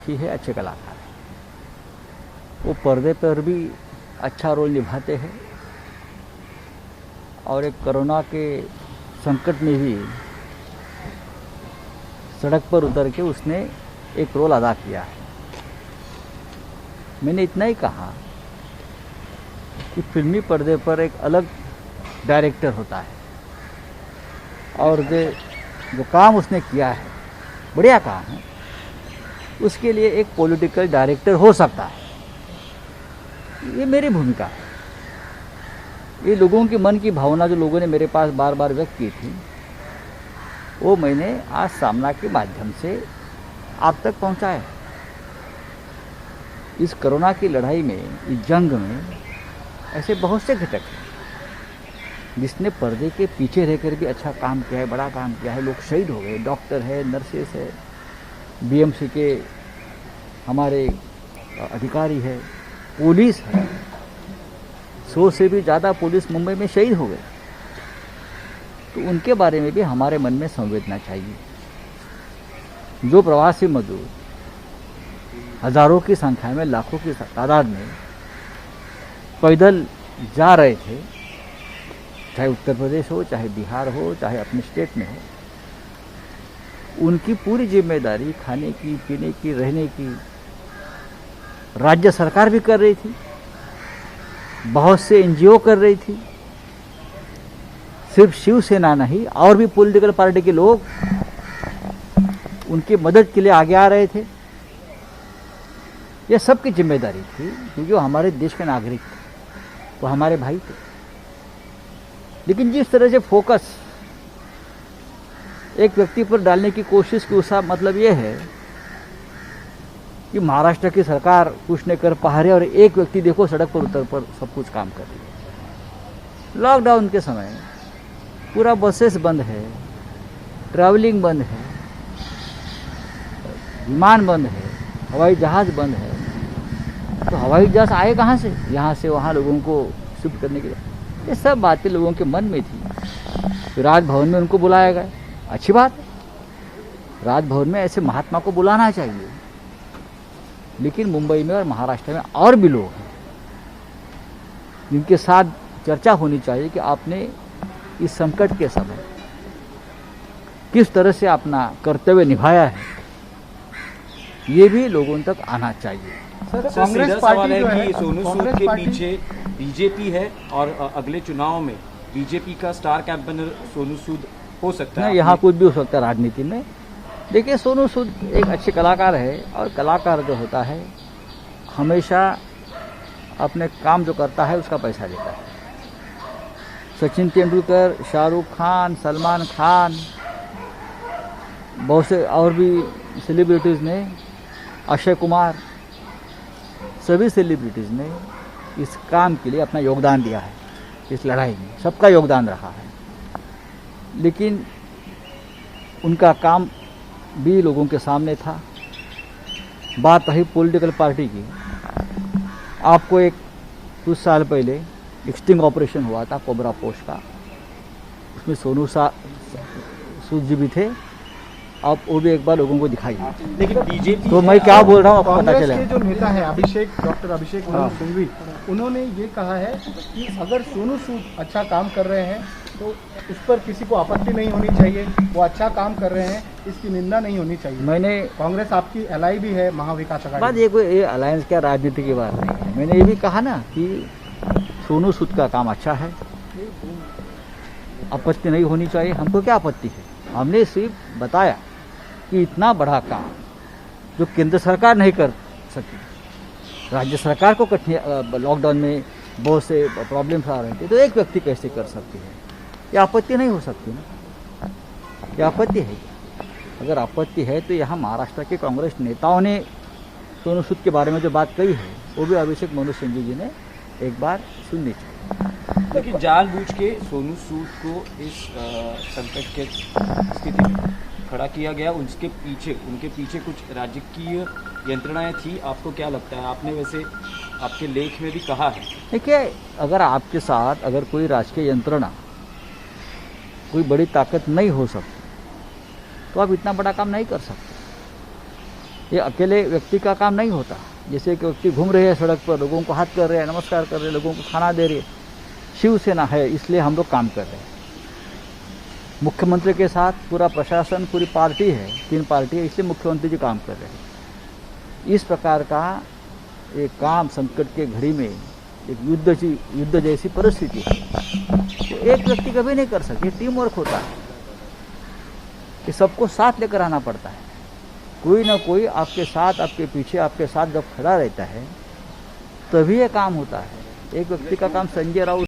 ही है, अच्छे कलाकार हैं। वो पर्दे पर भी अच्छा रोल निभाते हैं और एक कोरोना के संकट में भी सड़क पर उतर के उसने एक रोल अदा किया है। मैंने इतना ही कहा कि फिल्मी पर्दे पर एक अलग डायरेक्टर होता है और जो काम उसने किया है बढ़िया काम है, उसके लिए एक पॉलिटिकल डायरेक्टर हो सकता है। ये मेरी भूमिका है। ये लोगों के मन की भावना जो लोगों ने मेरे पास बार बार व्यक्त की थी, वो मैंने आज सामना के माध्यम से आप तक पहुंचाया। इस कोरोना की लड़ाई में, इस जंग में ऐसे बहुत से घटक हैं जिसने पर्दे के पीछे रहकर भी अच्छा काम किया है, बड़ा काम किया है। लोग शहीद हो गए, डॉक्टर है, नर्सेस है, बीएमसी के हमारे अधिकारी है, पुलिस है। 100 से भी ज़्यादा पुलिस मुंबई में शहीद हो गए। तो उनके बारे में भी हमारे मन में संवेदना चाहिए। जो प्रवासी मजदूर हजारों की संख्या में, लाखों की तादाद में पैदल जा रहे थे, चाहे उत्तर प्रदेश हो, चाहे बिहार हो, चाहे अपने स्टेट में हो, उनकी पूरी जिम्मेदारी खाने की, पीने की, रहने की राज्य सरकार भी कर रही थी, बहुत से एनजीओ कर रही थी। सिर्फ शिवसेना नहीं, और भी पॉलिटिकल पार्टी के लोग उनकी मदद के लिए आगे आ रहे थे। यह सबकी जिम्मेदारी थी, क्योंकि वो हमारे देश के नागरिक थे, वो हमारे भाई थे। लेकिन जिस तरह से फोकस एक व्यक्ति पर डालने की कोशिश की, उसका मतलब यह है कि महाराष्ट्र की सरकार कुछ नहीं कर पा रही और एक व्यक्ति देखो सड़क पर उतर पर सब कुछ काम कर रही है। लॉकडाउन के समय पूरा बसेस बंद है, ट्रैवलिंग बंद है, विमान बंद है, हवाई जहाज बंद है। तो हवाई जहाज आए कहाँ से? यहाँ से वहाँ लोगों को शिफ्ट करने के लिए। ये सब बातें लोगों के मन में थी। तो राजभवन में उनको बुलाया गया, अच्छी बात है। राजभवन में ऐसे महात्मा को बुलाना चाहिए। लेकिन मुंबई में और महाराष्ट्र में और भी लोग हैं जिनके साथ चर्चा होनी चाहिए कि आपने इस संकट के समय किस तरह से अपना कर्तव्य निभाया है, ये भी लोगों तक आना चाहिए। सर, कांग्रेस पार्टी जो है, सोनू सूद के पीछे बीजेपी है और अगले चुनाव में बीजेपी का स्टार कैंपेनर सोनू सूद हो सकता है। यहाँ कुछ भी हो सकता है राजनीति में। देखिए, सोनू सूद एक अच्छे कलाकार है और कलाकार जो होता है हमेशा अपने काम जो करता है उसका पैसा लेता है। सचिन तेंदुलकर, शाहरुख खान, सलमान खान, बहुत से और भी सेलिब्रिटीज़ ने, अक्षय कुमार, सभी सेलिब्रिटीज़ ने इस काम के लिए अपना योगदान दिया है। इस लड़ाई में सबका योगदान रहा है। लेकिन उनका काम भी लोगों के सामने था। बात रही पॉलिटिकल पार्टी की, आपको एक कुछ साल पहले एक स्टिंग ऑपरेशन हुआ था कोबरा पोस्ट का, उसमें सोनू सूद जी भी थे। आप वो भी एक बार लोगों को दिखाइए। लेकिन बीजेपी, तो मैं क्या बोल रहा हूँ आपको पता चले। जो नेता है डॉक्टर अभिषेक सिंघवी, उन्होंने ये कहा है कि अगर सोनू सूद अच्छा काम कर रहे हैं तो उस पर किसी को आपत्ति नहीं होनी चाहिए। वो अच्छा काम कर रहे हैं, इसकी निंदा नहीं होनी चाहिए। मैंने कांग्रेस आपकी एलआई भी है महाविकास बात अघाड़ी। ये कोई अलायंस क्या राजनीति की बात नहीं है। मैंने ये भी कहा ना कि सोनू सूद का काम अच्छा है, आपत्ति नहीं होनी चाहिए। हमको क्या आपत्ति है? हमने सिर्फ बताया कि इतना बड़ा काम जो केंद्र सरकार नहीं कर सकी, राज्य सरकार को लॉकडाउन में बहुत से प्रॉब्लम्स आ रहे थे, तो एक व्यक्ति कैसे कर सकती है? ये आपत्ति नहीं हो सकती ना। ये आपत्ति है। अगर आपत्ति है तो यहाँ महाराष्ट्र के कांग्रेस नेताओं ने सोनू सूद के बारे में जो बात कही है, वो भी अभिषेक मनु सिंघवी जी ने एक बार सुननी चाहिए। लेकिन जानबूझ के सोनू सूद को इस संकट के स्थिति में खड़ा किया गया। उनके पीछे कुछ राजकीय यंत्रणाएं थी। आपको क्या लगता है? आपने वैसे आपके लेख में भी कहा है। देखिए, अगर आपके साथ अगर कोई राजकीय यंत्रणा, कोई बड़ी ताकत नहीं हो सकती, तो आप इतना बड़ा काम नहीं कर सकते। ये अकेले व्यक्ति का काम नहीं होता। जैसे कि व्यक्ति घूम रहे हैं सड़क पर, लोगों को हाथ कर रहे हैं, नमस्कार कर रहे हैं, लोगों को खाना दे रहे हैं, शिवसेना है इसलिए हम लोग काम कर रहे हैं। मुख्यमंत्री के साथ पूरा प्रशासन, पूरी पार्टी है, 3 पार्टी है, इसलिए मुख्यमंत्री जी काम कर रहे हैं। इस प्रकार का एक काम संकट के घड़ी में एक युद्ध जैसी परिस्थिति है, तो एक व्यक्ति कभी नहीं कर सकते, टीम वर्क होता है, कि सबको साथ लेकर आना पड़ता है। कोई ना कोई आपके साथ, आपके पीछे, आपके साथ जब खड़ा रहता है तभी ये काम होता है। एक व्यक्ति का काम संजय राउत